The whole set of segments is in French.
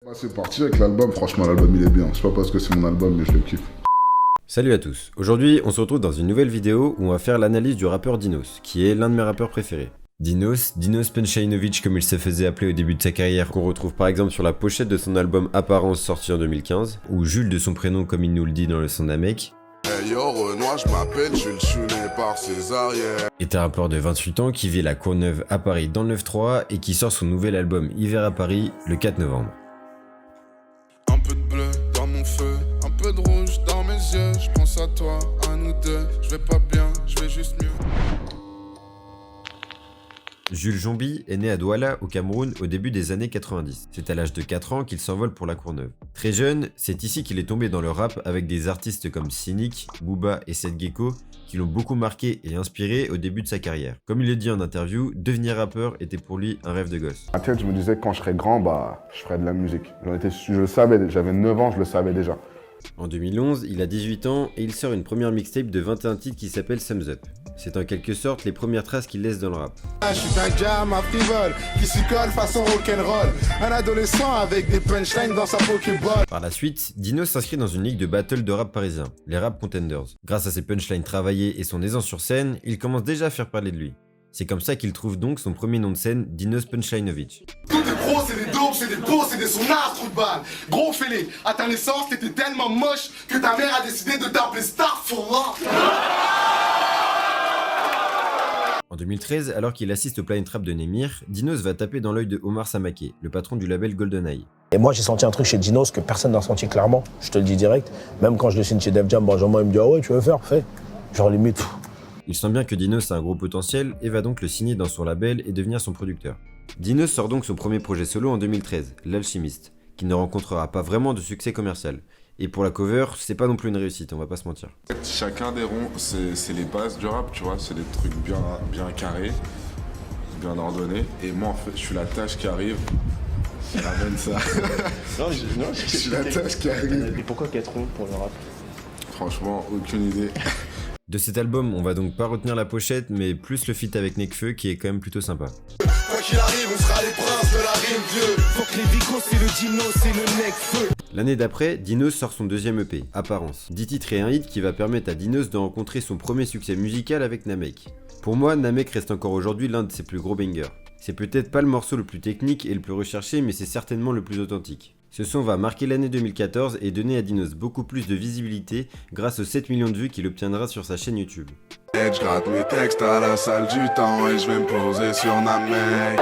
Bah, c'est parti avec l'album, franchement l'album il est bien, c'est pas parce que c'est mon album mais je le kiffe. Salut à tous, aujourd'hui on se retrouve dans une nouvelle vidéo où on va faire l'analyse du rappeur Dinos, qui est l'un de mes rappeurs préférés. Dinos Punchajnovic comme il se faisait appeler au début de sa carrière, qu'on retrouve par exemple sur la pochette de son album Apparence sorti en 2015, ou Jules de son prénom comme il nous le dit dans le son d'un mec. Hey yo Renoir, je m'appelle Jules, je suis né par ses arrières. Est un rappeur de 28 ans qui vit la Courneuve à Paris dans le 9-3 et qui sort son nouvel album Hiver à Paris le 4 novembre. Un peu de bleu dans mon feu, un peu de rouge dans mes yeux. Je pense à toi, à nous deux. Je vais pas bien, je vais juste mieux. Jules Jombi est né à Douala au Cameroun au début des années 90. C'est à l'âge de 4 ans qu'il s'envole pour la Courneuve. Très jeune, c'est ici qu'il est tombé dans le rap avec des artistes comme Cynic, Booba et Seth Gecko qui l'ont beaucoup marqué et inspiré au début de sa carrière. Comme il le dit en interview, devenir rappeur était pour lui un rêve de gosse. À tête je me disais que quand je serais grand, je ferais de la musique. Je le savais, j'avais 9 ans, je le savais déjà. En 2011, il a 18 ans et il sort une première mixtape de 21 titres qui s'appelle Sums Up. C'est en quelque sorte les premières traces qu'il laisse dans le rap. Je suis un jam à frivole qui s'y colle façon rock'n'roll. Un adolescent avec des punchlines dans sa pokéball. Par la suite, Dinos s'inscrit dans une ligue de battle de rap parisien, les Rap Contenders. Grâce à ses punchlines travaillées et son aisance sur scène, il commence déjà à faire parler de lui. C'est comme ça qu'il trouve donc son premier nom de scène, Dinos Punchajnovic. Tous tes pros, c'est des dopes, c'est des beaux, c'est des sonars, trou de balle. Gros fêlé, à ta naissance, t'étais tellement moche que ta mère a décidé de t'appeler Starfallah. En 2013, alors qu'il assiste au Planet Rap de Némir, Dinos va taper dans l'œil de Omar Samake, le patron du label GoldenEye. Et moi j'ai senti un truc chez Dinos que personne n'a senti clairement, je te le dis direct. Même quand je le signe chez Def Jam, Benjamin il me dit ah ouais tu veux faire, fais. Genre limite. Il sent bien que Dinos a un gros potentiel et va donc le signer dans son label et devenir son producteur. Dinos sort donc son premier projet solo en 2013, L'Alchimiste, qui ne rencontrera pas vraiment de succès commercial. Et pour la cover, c'est pas non plus une réussite, on va pas se mentir. Chacun des ronds, c'est les bases du rap, tu vois, c'est des trucs bien carrés, bien ordonnés. Et moi, en fait, je suis la tâche qui arrive, qui ramène ça. Je suis la tâche qui arrive. Et pourquoi 4 ronds pour le rap? Franchement, aucune idée. De cet album, on va donc pas retenir la pochette, mais plus le feat avec Nekfeu qui est quand même plutôt sympa. Quoi qu'il arrive, on sera les princes de la rime, vieux. Faut que les vicos, c'est le Dinos, c'est le Nekfeu. L'année d'après, Dinos sort son deuxième EP, Apparence. 10 titres et un hit qui va permettre à Dinos de rencontrer son premier succès musical avec Namek. Pour moi, Namek reste encore aujourd'hui l'un de ses plus gros bangers. C'est peut-être pas le morceau le plus technique et le plus recherché, mais c'est certainement le plus authentique. Ce son va marquer l'année 2014 et donner à Dinos beaucoup plus de visibilité grâce aux 7 millions de vues qu'il obtiendra sur sa chaîne YouTube. Je gratte mes textes à la salle du temps et je vais me poser sur Namek.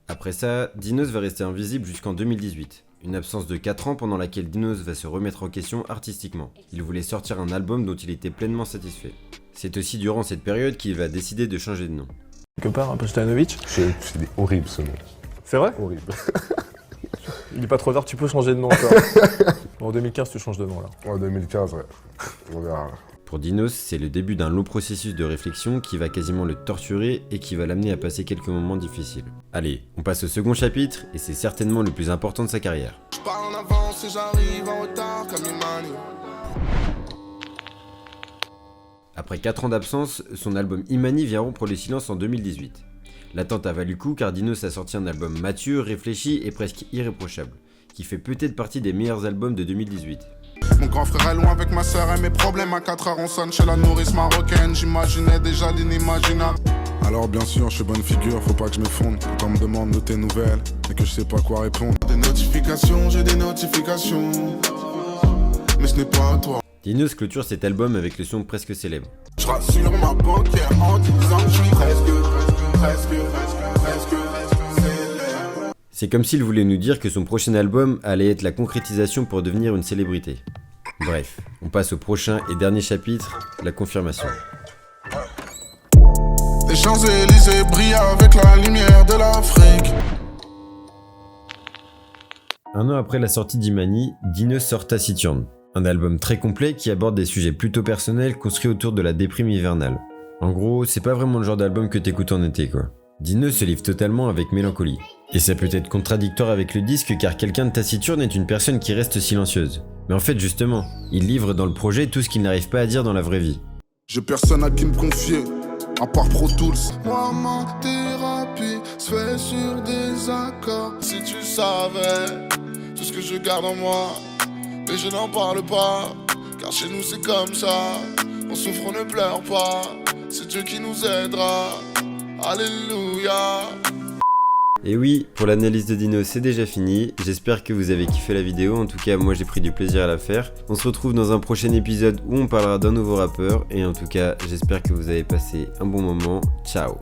Après ça, Dinos va rester invisible jusqu'en 2018. Une absence de 4 ans pendant laquelle Dinos va se remettre en question artistiquement. Il voulait sortir un album dont il était pleinement satisfait. C'est aussi durant cette période qu'il va décider de changer de nom. Quelque part, un Punchajnovic. C'est horrible ce nom. C'est vrai? Horrible. Il est pas trop tard, tu peux changer de nom encore. En 2015, tu changes de nom là. En 2015, ouais. On verra. Pour Dinos, c'est le début d'un long processus de réflexion qui va quasiment le torturer et qui va l'amener à passer quelques moments difficiles. Allez, on passe au second chapitre et c'est certainement le plus important de sa carrière. Je parle en avance et j'arrive en retard comme Imani. Après 4 ans d'absence, son album Imani vient rompre le silence en 2018. L'attente a valu coup car Dinos a sorti un album mature, réfléchi et presque irréprochable, qui fait peut-être partie des meilleurs albums de 2018. Mon grand frère est loin avec ma soeur et mes problèmes. À 4 heures on sonne chez la nourrice marocaine. J'imaginais déjà l'inimaginable. Alors bien sûr je suis bonne figure, faut pas que je m'effondre. Quand on me demande de tes nouvelles et que je sais pas quoi répondre. Des notifications, j'ai des notifications. Mais ce n'est pas à toi. Dinos clôture cet album avec le son presque célèbre. Je rassure ma banquière en disant que je suis presque célèbre. C'est comme s'il voulait nous dire que son prochain album allait être la concrétisation pour devenir une célébrité. Bref, on passe au prochain et dernier chapitre, la confirmation. Les Champs-Élysées brillent avec la lumière de l'Afrique. Un an après la sortie d'Imani, Dinos sort Taciturne, un album très complet qui aborde des sujets plutôt personnels construits autour de la déprime hivernale. En gros, c'est pas vraiment le genre d'album que t'écoutes en été quoi. Dinos se livre totalement avec mélancolie. Et ça peut être contradictoire avec le disque car quelqu'un de taciturne est une personne qui reste silencieuse. Mais en fait justement, il livre dans le projet tout ce qu'il n'arrive pas à dire dans la vraie vie. J'ai personne à qui me confier, à part Pro Tools. Moi ma thérapie, se fait sur des accords. Si tu savais tout ce que je garde en moi, mais je n'en parle pas, car chez nous c'est comme ça. On souffre, on ne pleure pas, c'est Dieu qui nous aidera. Alléluia. Et oui, pour l'analyse de Dino, c'est déjà fini. J'espère que vous avez kiffé la vidéo. En tout cas, moi j'ai pris du plaisir à la faire. On se retrouve dans un prochain épisode où on parlera d'un nouveau rappeur. Et en tout cas, j'espère que vous avez passé un bon moment. Ciao.